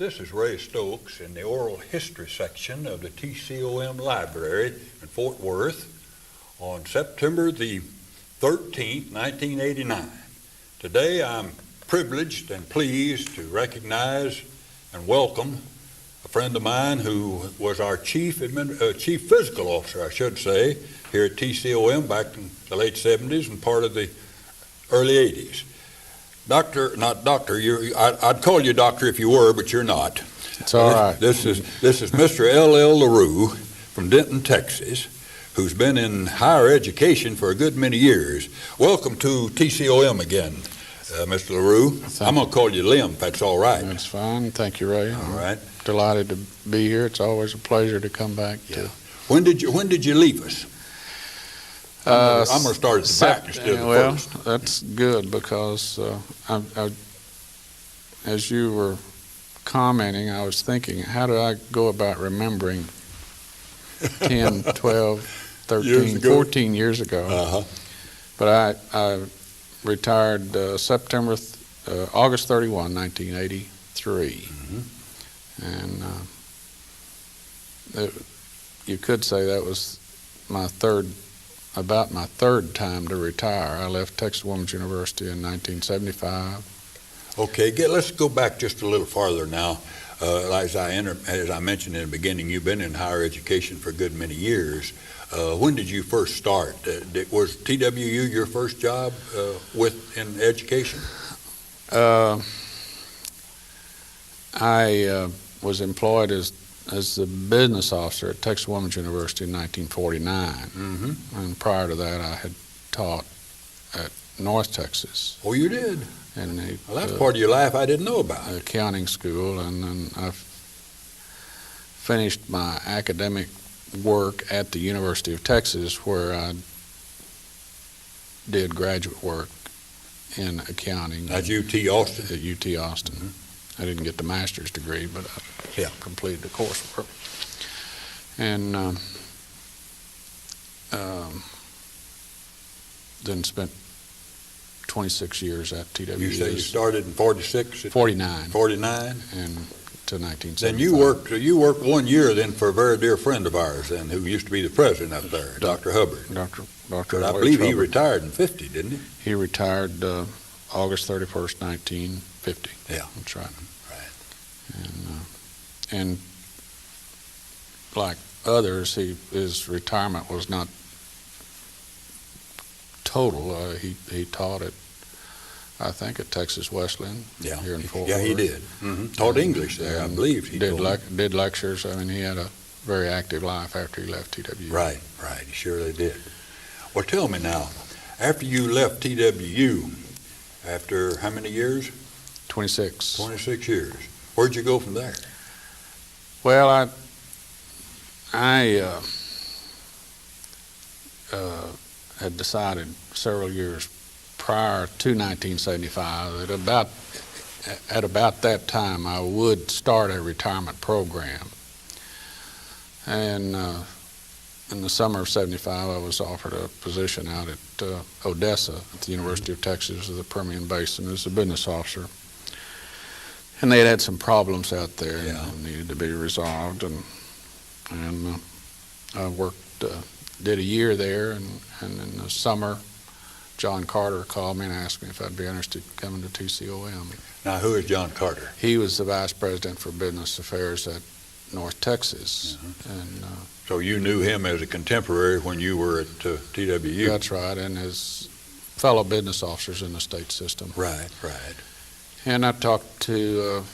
This is Ray Stokes in the oral history section of the TCOM library in Fort Worth on September the 13th, 1989. Today I'm privileged and pleased to recognize and welcome a friend of mine who was our chief fiscal officer, I should say, here at TCOM back in the late 70s and part of the early 80s. I'd call you doctor if you were, but you're not. It's all right. This is Mr. LaRue from Denton, Texas, who's been in higher education for a good many years. Welcome to TCOM again, Mr. LaRue. I'm going to call you Lim, if that's all right. That's fine. Thank you, Ray. All right. Delighted to be here. It's always a pleasure to come back. Yeah. When did you leave us? I'm going to start at the back instead of the first. That's good because as you were commenting, I was thinking, how do I go about remembering 10, 12, 13, 14 years ago? Uh-huh. But I retired August 31, 1983. Mm-hmm. And you could say that was about my third time to retire. I left Texas Woman's University in 1975. Okay, let's go back just a little farther now. As I mentioned in the beginning, you've been in higher education for a good many years. When did you first start? Was TWU your first job in education? I was employed as the business officer at Texas Woman's University in 1949. Mm-hmm. And prior to that, I had taught at North Texas. Oh, you did? Well, that's part of your life I didn't know about. Accounting school, and then I finished my academic work at the University of Texas, where I did graduate work in accounting. At UT Austin? At UT Austin. Mm-hmm. I didn't get the master's degree, but I completed the coursework. And then spent 26 years at TWU. You say you started in 46? 49. 49? And to 1975. Then you worked 1 year then for a very dear friend of ours then, who used to be the president up there, Dr. Hubbard. Dr. I believe he retired in 50, didn't he? He retired August 31st, 1950. Yeah. That's right. Right. And like others, his retirement was not total. He taught I think at Texas Wesleyan here in Fort Worth. Yeah, he did. Mm-hmm. Taught English there, I believe. He did lectures. I mean, he had a very active life after he left TWU. Right. He surely did. Well, tell me now, after you left TWU, after how many years? 26. 26 years. Where'd you go from there? Well, I had decided several years prior to 1975 that at about that time I would start a retirement program. And in the summer of '75, I was offered a position out at Odessa at the University of Texas of the Permian Basin as a business officer. And they had some problems out there that needed to be resolved. And I worked, did a year there, and in the summer, John Carter called me and asked me if I'd be interested in coming to TCOM. Now, who is John Carter? He was the vice president for business affairs at North Texas. Mm-hmm. And so you knew him as a contemporary when you were at TWU? That's right, and his fellow business officers in the state system. Right. And I talked to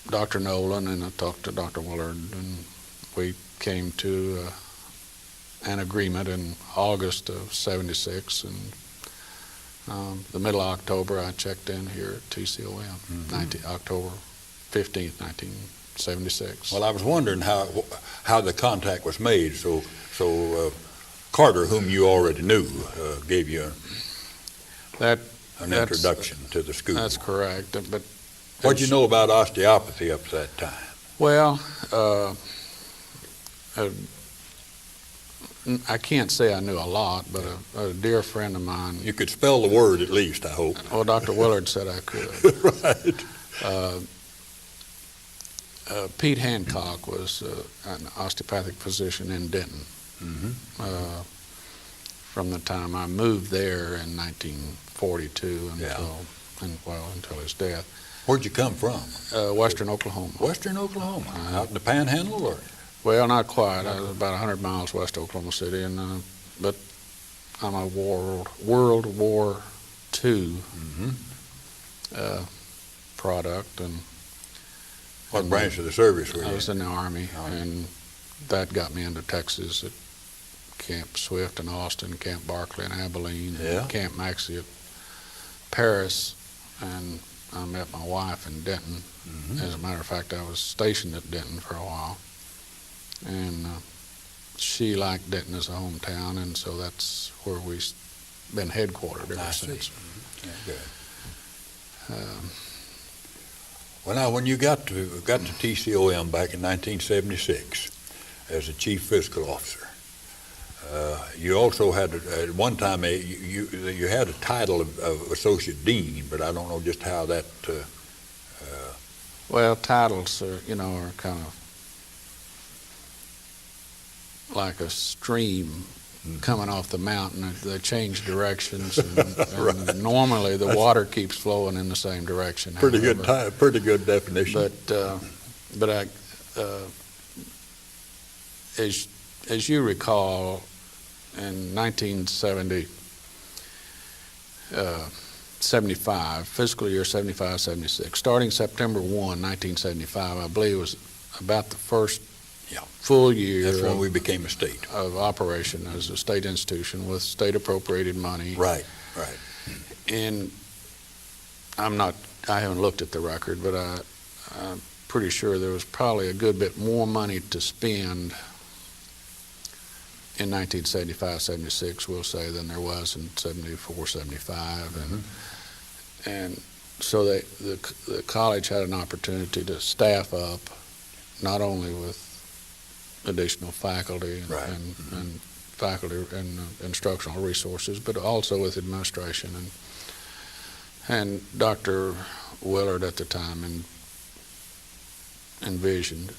Dr. Nolan, and I talked to Dr. Willard, and we came to an agreement in August of '76, and the middle of October I checked in here at TCOM, mm-hmm. October 15th, 1976. Well, I was wondering how the contact was made. So Carter, whom you already knew, gave you an introduction to the school. That's correct. But what did you know about osteopathy up to that time? Well, I can't say I knew a lot, but a dear friend of mine. You could spell the word at least, I hope. Well, Dr. Willard said I could. Right. Pete Hancock was an osteopathic physician in Denton. Mm-hmm. From the time I moved there in 1942 until his death. Where'd you come from? Western Oklahoma. Western Oklahoma, out in the Panhandle, or? Well, not quite. I was about 100 miles west of Oklahoma City, but I'm a World War II product, and What branch of the service were you I was in? in the Army, and that got me into Texas at Camp Swift in Austin, Camp Barclay in Abilene, Yeah. Camp Maxey at Paris, and I met my wife in Denton. Mm-hmm. As a matter of fact, I was stationed at Denton for a while, and she liked Denton as a hometown, and so that's where we've been headquartered ever since. Yeah, good. Um, Well, now, when you got to TCOM back in 1976 as a chief fiscal officer, you also had, at one time, you had a title of associate dean, but I don't know just how that. Well, titles are kind of like a stream coming off the mountain. They change directions, and Right. normally the water keeps flowing in the same direction. Pretty however. good definition. But as you recall, in 1975, fiscal year 75-76, starting September 1, 1975, I believe was about the first full year. That's when we became a state. Of operation as a state institution with state appropriated money. Right. And I haven't looked at the record, but I'm pretty sure there was probably a good bit more money to spend in 1975-76, we'll say, than there was in 74-75. And so the college had an opportunity to staff up, not only with additional faculty and faculty and instructional resources, but also with administration. And Dr. Willard at the time envisioned,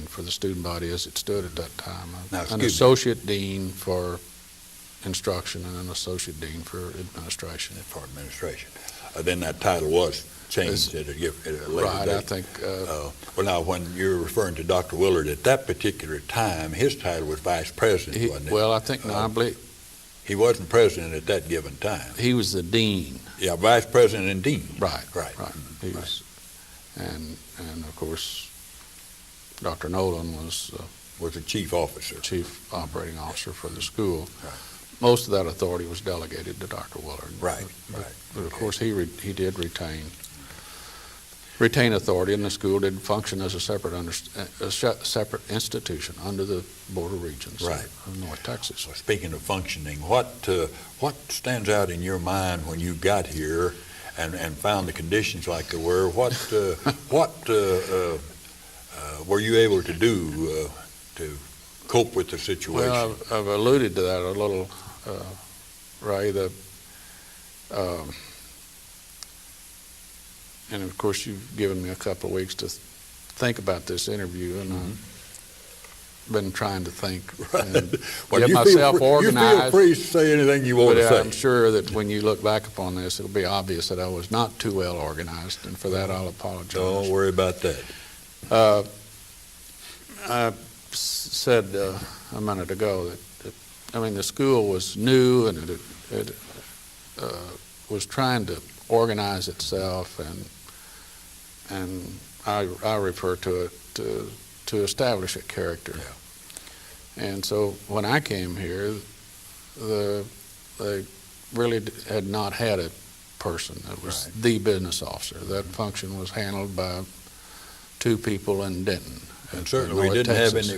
for the student body as it stood at that time, an associate dean for instruction and an associate dean for administration. Then that title was changed at a later right, date. I think. Well, now, when you're referring to Dr. Willard, at that particular time, his title was vice president, wasn't it? Well, I think, I believe. He wasn't president at that given time. He was the dean. Yeah, vice president and dean. Right. Mm-hmm. He was, and of course, Dr. Nolan was the chief officer. Chief operating officer for the school. Right. Most of that authority was delegated to Dr. Willard. Right. But of course, he did retain authority, and the school did function as a separate institution under the Board of Regents of North Texas. Well, speaking of functioning, what stands out in your mind when you got here and found the conditions like they were? What were you able to do to cope with the situation? Well, I've alluded to that a little, Ray. And of course, you've given me a couple of weeks to think about this interview, and I've been trying to think and get myself organized. You feel free to say anything you want to say. I'm sure that when you look back upon this, it'll be obvious that I was not too well organized, and for that I'll apologize. Don't worry about that. I said a minute ago that the school was new, and it was trying to organize itself, and I refer to it to establish a character. Yeah. And so when I came here, they really had not had a person that was the business officer. That function was handled by two people in Denton. And certainly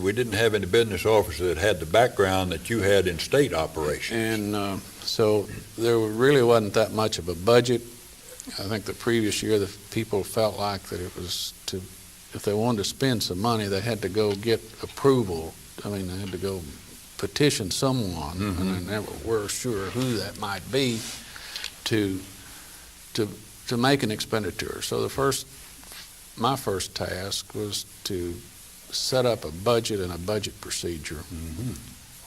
we didn't have any business officer that had the background that you had in state operations. And so there really wasn't that much of a budget. I think the previous year the people felt like that it was if they wanted to spend some money, they had to go get approval. They had to go petition someone, and they never were sure who that might be to make an expenditure. So the first my first task was to set up a budget and a budget procedure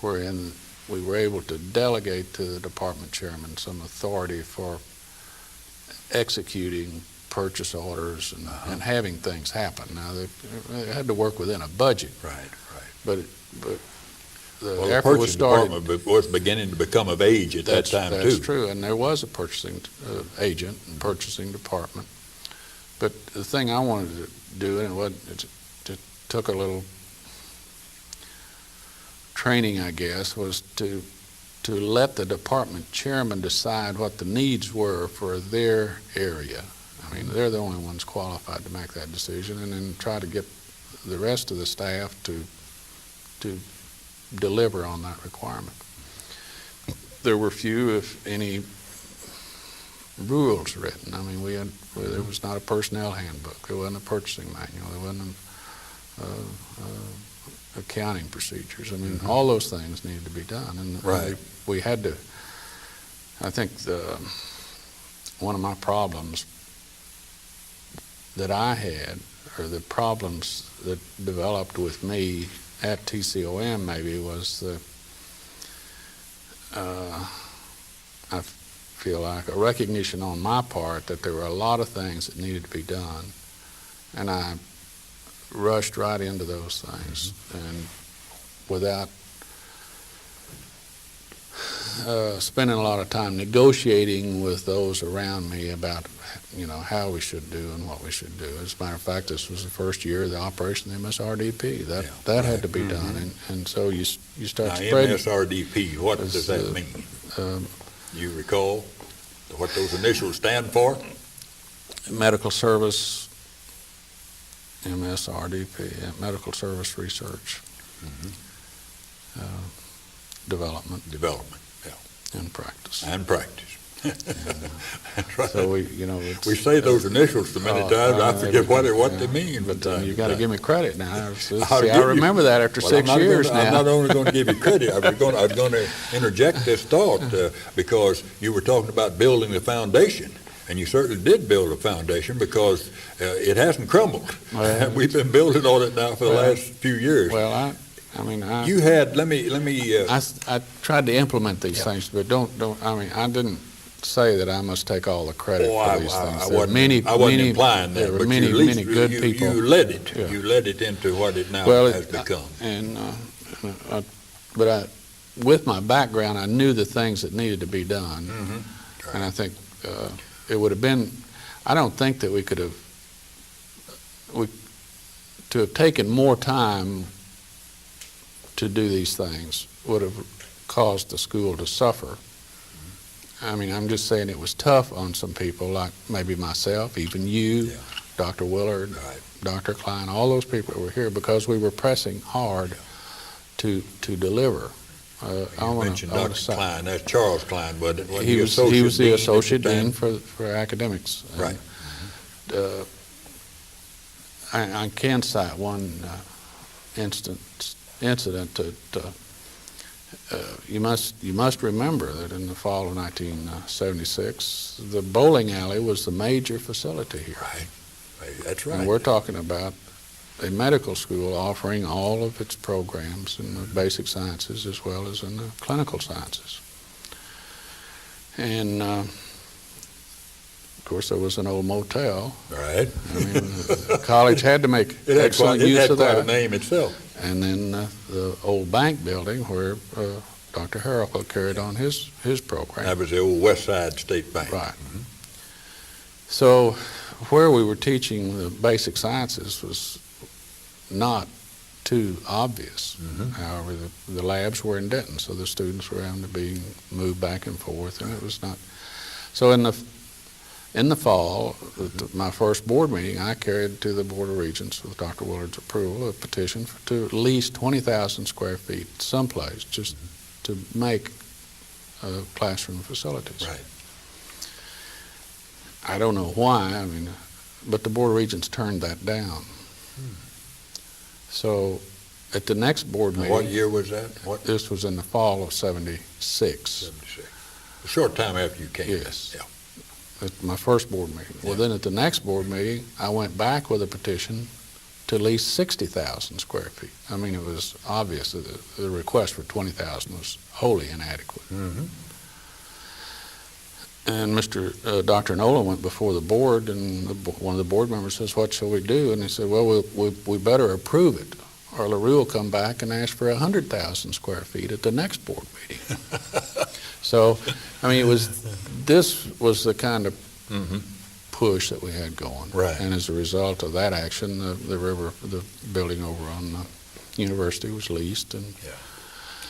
wherein we were able to delegate to the department chairman some authority for executing purchase orders and having things happen. Now, they had to work within a budget. Right. But Well, the the effort was purchasing started. department was beginning to become of age at that time, too. That's true, and there was a purchasing agent and purchasing department. But the thing I wanted to do, and it took a little training, I guess, was to let the department chairman decide what the needs were for their area. I mean, they're the only ones qualified to make that decision, and then try to get the rest of the staff to deliver on that requirement. There were few, if any, rules written. I mean, there was not a personnel handbook. There wasn't a purchasing manual. There wasn't accounting procedures. I mean, all those things needed to be done, and Right. we had to. I think one of my problems that I had, or the problems that developed with me at TCOM maybe, was I feel like a recognition on my part that there were a lot of things that needed to be done, and I rushed right into those things, and without spending a lot of time negotiating with those around me about, how we should do and what we should do. As a matter of fact, this was the first year of the operation of the MSRDP. That had to be done, and so you start Now, spreading. MSRDP, what does that mean? You recall what those initials stand for? Medical Service, MSRDP, Medical Service Research, Development, and Practice. And practice. That's right. So we say those initials so many times, I forget what they mean. But you got to give me credit now. See, I'll I remember that after 6 years now. I'm not only going to give you credit, I was going to interject this thought because you were talking about building the foundation, and you certainly did build a foundation because it hasn't crumbled. Well, We've been building on it now for the last few years. Well, You had, let me. I tried to implement these things, but I didn't say that I must take all the credit for these things. I wasn't implying that, there were but many good people. You led it. Yeah. You led it into what it now has become. But with my background, I knew the things that needed to be done, Right. and I think it would have been. I don't think that we could have. To have taken more time to do these things would have caused the school to suffer. I mean, I'm just saying it was tough on some people, like maybe myself, even you, Dr. Willard, Dr. Klein, all those people that were here, because we were pressing hard to deliver. You mentioned Dr. Klein. That's Charles Klein, wasn't it? He was the associate dean for academics. Right. I can cite one incident that you must remember that in the fall of 1976, the bowling alley was the major facility here. Right. That's right. And we're talking about a medical school offering all of its programs in the basic sciences as well as in the clinical sciences. And of course, there was an old motel. Right. I mean, the college had to make excellent use of that. It had quite a name itself. And then the old bank building where Dr. Harrell carried on his program. That was the old West Side State Bank. Right. So where we were teaching the basic sciences was not too obvious. However, the labs were in Denton, so the students were having to be moved back and forth, and it was not. So in the fall, my first board meeting, I carried to the Board of Regents with Dr. Willard's approval a petition to at least 20,000 square feet someplace just to make classroom facilities. Right. I don't know why, but the Board of Regents turned that down. So at the next board meeting. What year was that? This was in the fall of 76. 76. A short time after you came. Yes. Yeah. at my first board meeting. Well, then at the next board meeting, I went back with a petition to lease 60,000 square feet. I mean, it was obvious that the request for 20,000 was wholly inadequate. Mm-hmm. And Dr. Nolan went before the board, and one of the board members says, "What shall we do?" And he said, "Well, we better approve it, or LaRue will come back and ask for 100,000 square feet at the next board meeting." So, I mean, this was the kind of push that we had going. Right. And as a result of that action, the building over on the university was leased, and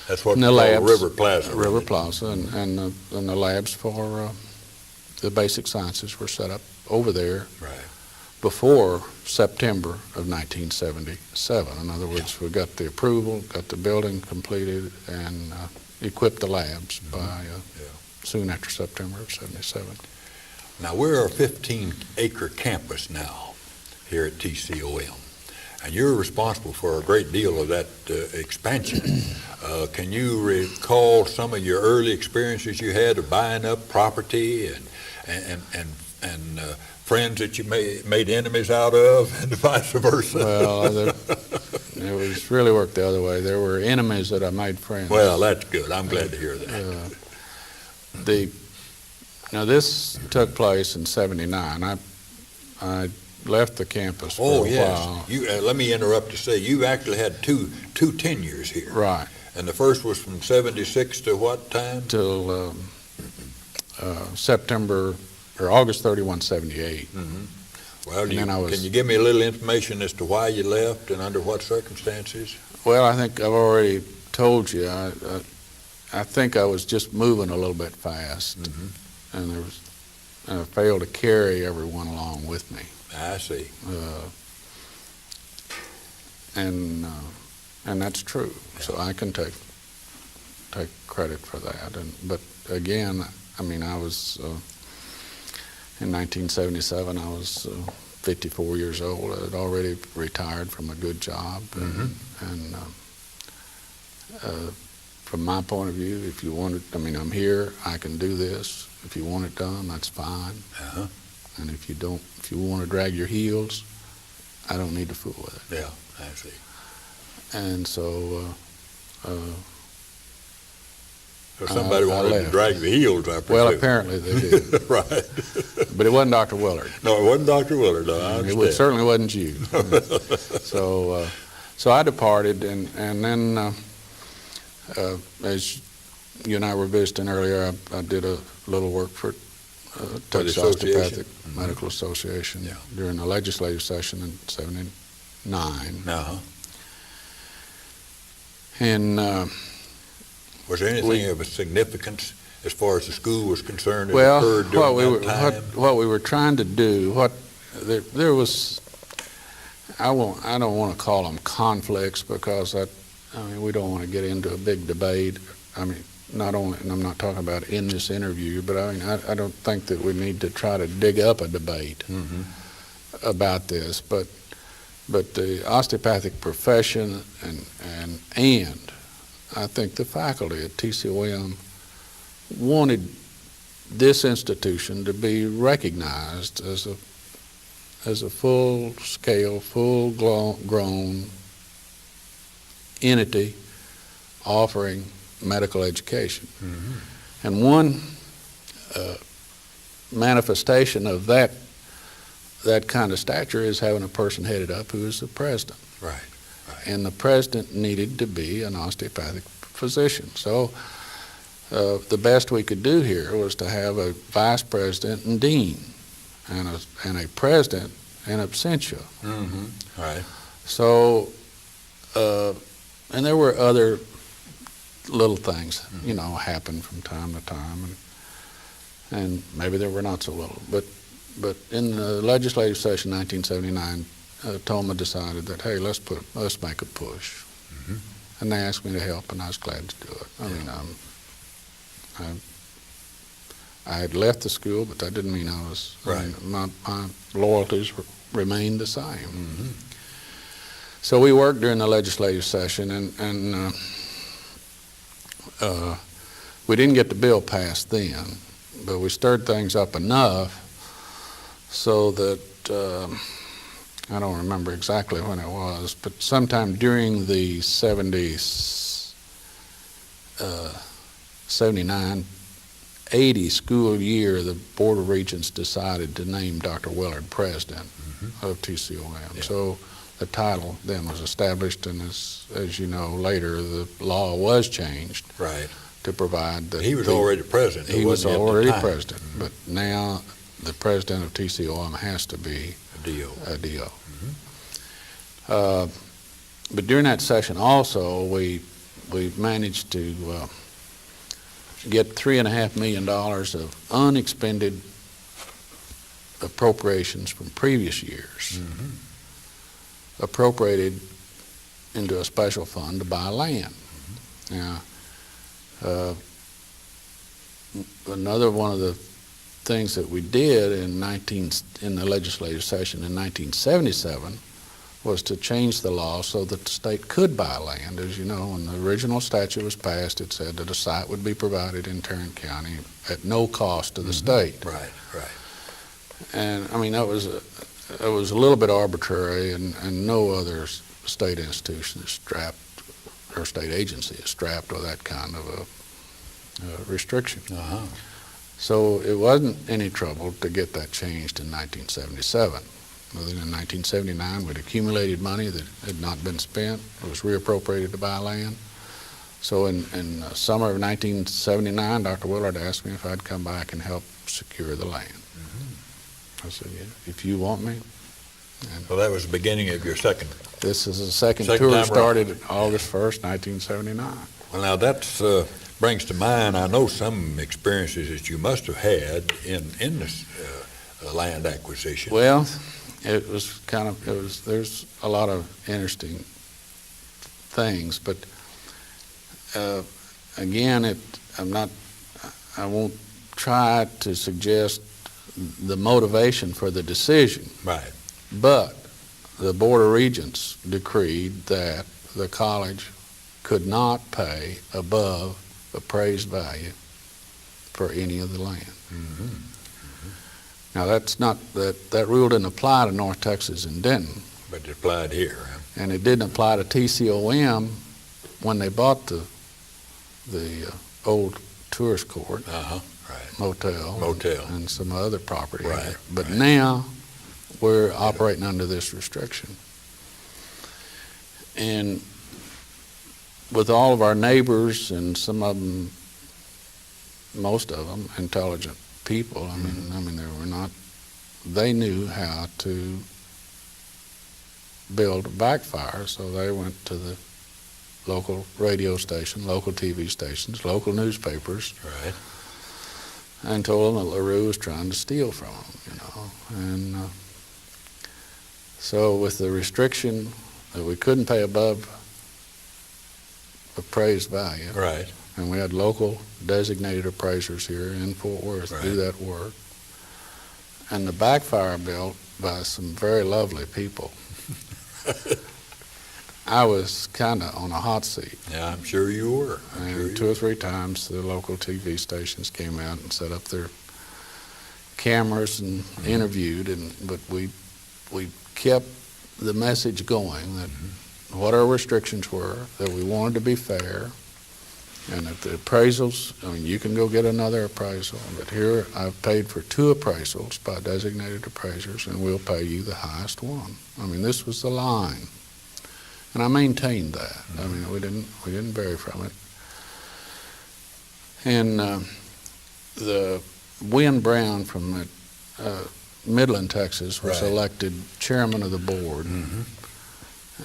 That's what and we the call labs, River Plaza. River Plaza, and the labs for the basic sciences were set up over there Right. before September of 1977. In other words, we got the approval, got the building completed, and equipped the labs by soon after September of 77. Now, we're a 15-acre campus now here at TCOM, and you're responsible for a great deal of that expansion. Can you recall some of your early experiences you had of buying up property and friends that you made enemies out of, and vice versa? Well, it was really worked the other way. There were enemies that I made friends. Well, that's good. I'm glad to hear that. Now, this took place in '79. I left the campus for a while. You, let me interrupt to say you actually had two tenures here. Right. And the first was from '76 to what time? Till September or August 31, '78. Well, And then can you give me a little information as to why you left and under what circumstances? Well, I think I've already told you. I think I was just moving a little bit fast, and I failed to carry everyone along with me. I see. And that's true. So I can take credit for that. But again, I mean, I was in 1977. I was 54 years old. I had already retired from a good job, and from my point of view, if you want it, I mean, I'm here. I can do this. If you want it done, that's fine. And if you don't, if you want to drag your heels, I don't need to fool with it. Yeah, I see. And so So somebody wanted to left. drag the heels, I presume. Well, apparently they did. Right. But it wasn't Dr. Willard. No, it wasn't Dr. Willard, no, I understand. It certainly wasn't you. So I departed, and then as you and I were visiting earlier, I did a little work for Texas Osteopathic Medical Association during the legislative session in '79. And was there anything of a significance as far as the school was concerned that occurred during that time? What we were trying to do, there was, I don't want to call them conflicts, because we don't want to get into a big debate. I mean, not only, and I'm not talking about in this interview, but I mean, I don't think that we need to try to dig up a debate about this. But the osteopathic profession and I think the faculty at TCOM wanted this institution to be recognized as a full-scale, full-grown entity offering medical education. And one manifestation of that kind of stature is having a person headed up who is the president. Right. And the president needed to be an osteopathic physician. So the best we could do here was to have a vice president and dean, and a president in absentia. Right. So, and there were other little things, happen from time to time, and maybe there were not so little. But in the legislative session 1979, Toma decided that, hey, let's make a push. And they asked me to help, and I was glad to do it. I mean, I had left the school, but that didn't mean I was. Right. My loyalties remained the same. So we worked during the legislative session, and we didn't get the bill passed then, but we stirred things up enough so that I don't remember exactly when it was, but sometime during the 79, 80 school year, the Board of Regents decided to name Dr. Willard president of TCOM. Yeah. So the title then was established, and as you know, later the law was changed Right. to provide that He was already president. he was wasn't he, at the already time? president, but now the president of TCOM has to be A deal. a DO. But during that session also, we managed to get $3.5 million of unexpended appropriations from previous years, appropriated into a special fund to buy land. Now, another one of the things that we did in the legislative session in 1977 was to change the law so that the state could buy land. As you know, when the original statute was passed, it said that a site would be provided in Tarrant County at no cost to the state. Right, right. And I mean, it was a little bit arbitrary, and no other state institution is strapped, or state agency is strapped with that kind of a restriction. So it wasn't any trouble to get that changed in 1977. Well, then in 1979, we'd accumulated money that had not been spent. It was reappropriated to buy land. So in the summer of 1979, Dr. Willard asked me if I'd come back and help secure the land. I said, yeah, if you want me. And Well, that was the beginning of your second. this is the second Second tour, time started August 1st, 1979. Well, now that's brings to mind, I know some experiences that you must have had in this land acquisition. Well, it was there's a lot of interesting things, but again, I won't try to suggest the motivation for the decision, Right. but the Board of Regents decreed that the college could not pay above appraised value for any of the land. Now that's not, that rule didn't apply to North Texas and Denton, But it applied here. and it didn't apply to TCOM when they bought the old tourist court, Right. motel, and some other property. Right, But right. now we're operating under this restriction. And with all of our neighbors, and some of them, most of them, intelligent people, I mean, they knew how to build a backfire, so they went to the local radio station, local TV stations, local newspapers, Right. and told them that LaRue was trying to steal from them, And so with the restriction that we couldn't pay above appraised value, Right. and we had local designated appraisers here in Fort Worth do Right. that work, and the backfire built by some very lovely people, I was kind of on a hot seat. Yeah, I'm sure you were. And two or three times the local TV stations came out and set up their cameras and interviewed, but we kept the message going that what our restrictions were, that we wanted to be fair, and that the appraisals, I mean, you can go get another appraisal, but here I've paid for 2 appraisals by designated appraisers, and we'll pay you the highest one. I mean, this was the line. And I maintained that. I mean, we didn't vary from it. And the Wynn Brown from Midland, Texas, was Right. elected chairman of the board.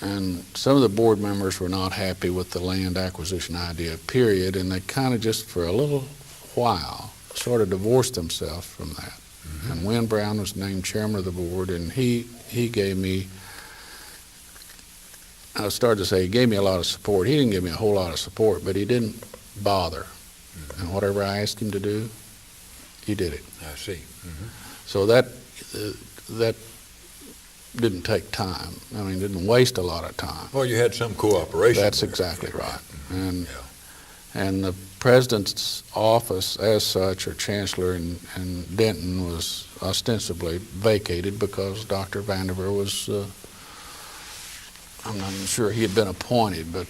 And some of the board members were not happy with the land acquisition idea, period, and they kind of just for a little while sort of divorced themselves from that. And Wynn Brown was named chairman of the board, and he gave me, I started to say he gave me a lot of support. He didn't give me a whole lot of support, but he didn't bother. And whatever I asked him to do, he did it. I see. So that didn't take time. I mean, didn't waste a lot of time. Well, you had some cooperation. That's there. exactly right. And Yeah. and the president's office as such, or chancellor in Denton, was ostensibly vacated because Dr. Vandiver was, I'm not even sure he had been appointed, but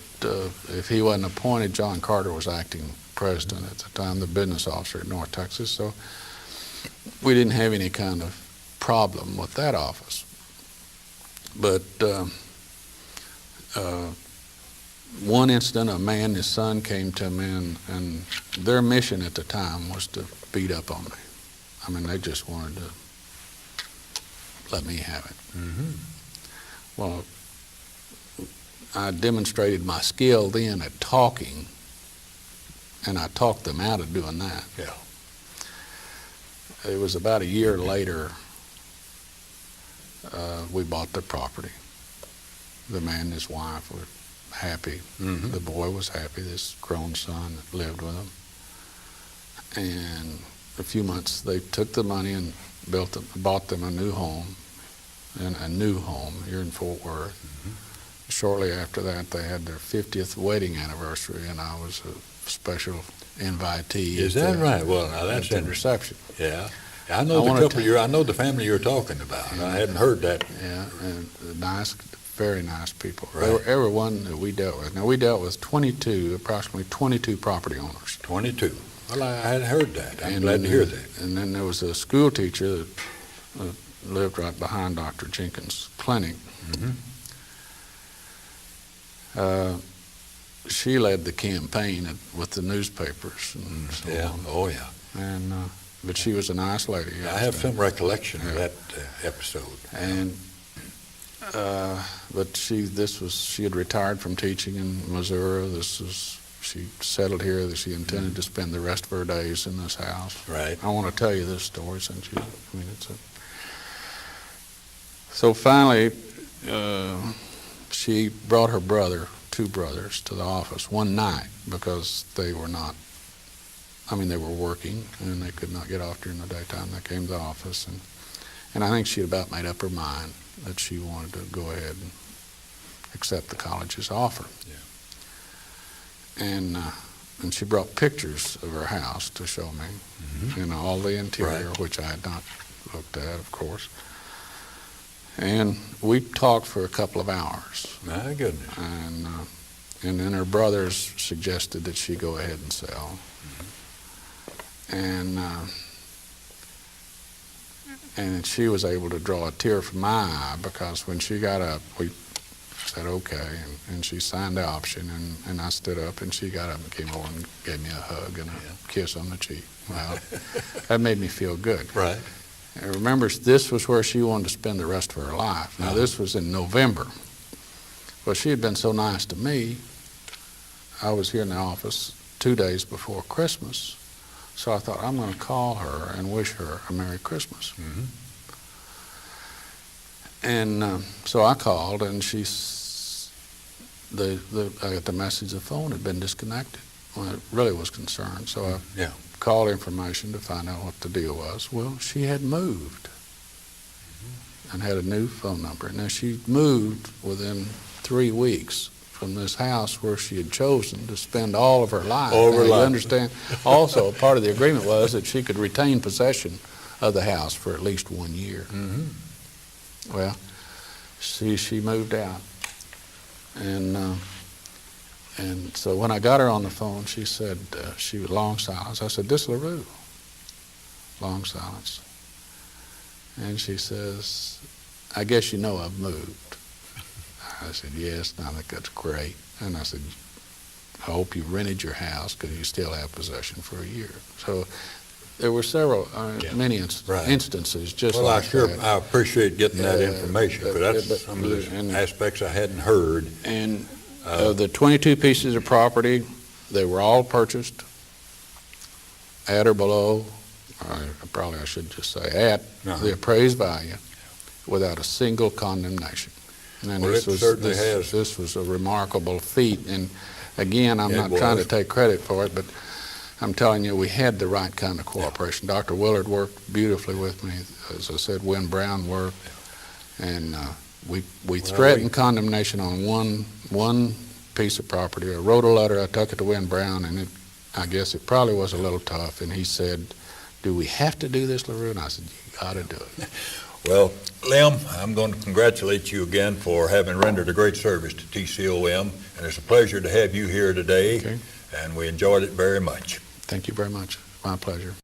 if he wasn't appointed, John Carter was acting president at the time, the business officer at North Texas. So we didn't have any kind of problem with that office. But one incident, a man and his son came to me, and their mission at the time was to beat up on me. I mean, they just wanted to let me have it. Mm-hmm. Well, I demonstrated my skill then at talking, and I talked them out of doing that. Yeah. It was about a year later, we bought the property. The man and his wife were happy. Mm-hmm. The boy was happy, this grown son that lived with him. And a few months, they took the money and bought them a new home, here in Fort Worth. Mm-hmm. Shortly after that, they had their 50th wedding anniversary, and I was a special invitee. Is that right? Well, now that's at the interesting. reception. Yeah. I know I know the family you're talking about. Yeah. I hadn't heard that. Yeah, and nice, very nice people. Right. Everyone that we dealt with. Now, we dealt with approximately 22 property owners. 22. Well, I hadn't heard that. I'm And glad to hear that. And then there was a school teacher that lived right behind Dr. Jenkins' clinic. Mm-hmm. She led the campaign with the newspapers and so Yeah. on. Oh, yeah. And but she was a nice lady. I have some recollection of Yeah. that episode. And but she had retired from teaching in Missouri. She settled here. That she intended to spend the rest of her days in this house. Right. I want to tell you this story since so finally she brought her two brothers, to the office one night because they were working and they could not get off during the daytime. They came to the office, and I think she had about made up her mind that she wanted to go ahead and accept the college's offer. Yeah. And she brought pictures of her house to show me, Mm-hmm. all the interior, Right. which I had not looked at, of course. And we talked for a couple of hours. My goodness. And then her brothers suggested that she go ahead and sell. And she was able to draw a tear from my eye because when she got up, we said okay, and she signed the option, and I stood up, and she got up and came over and gave me a hug and a kiss on the cheek. Well, that made me feel good. Right. And remember, this was where she wanted to spend the rest of her life. Now, this was in November. Well, she had been so nice to me. I was here in the office 2 days before Christmas, so I thought, I'm going to call her and wish her a Merry Christmas. Mm-hmm. And so I called, and I got the message the phone had been disconnected. Well, it really was concerned, so I Yeah. called information to find out what the deal was. Well, she had moved and had a new phone number. Now, she moved within 3 weeks from this house where she had chosen to spend all of her life. All of her Now, you life. understand, also, part of the agreement was that she could retain possession of the house for at least 1 year. Mm-hmm. Well, she moved out. And so when I got her on the phone, she said, she was long silence. I said, "This is LaRue." Long silence. And she says, "I guess you know I've moved." I said, "Yes." And I think that's great. And I said, "I hope you rented your house because you still have possession for a year." So there were many instances just Well, like that. I appreciate getting that information, because that's some of the aspects I hadn't heard. And the 22 pieces of property, they were all purchased at or below, I should just say at the appraised value, without a single condemnation. And Well, this was a remarkable feat. And again, I'm not trying to take credit for it, but I'm telling you, we had the right kind of cooperation. Dr. Willard worked beautifully with me. As I said, Wynn Brown worked. And we threatened condemnation on one piece of property. I wrote a letter, I took it to Wynn Brown, and I guess it probably was a little tough, and he said, "Do we have to do this, LaRue?" And I said, "You got to do it." Well, Lem, I'm going to congratulate you again for having rendered a great service to TCOM, and it's a pleasure to have you here today, Okay. and we enjoyed it very much. Thank you very much. My pleasure.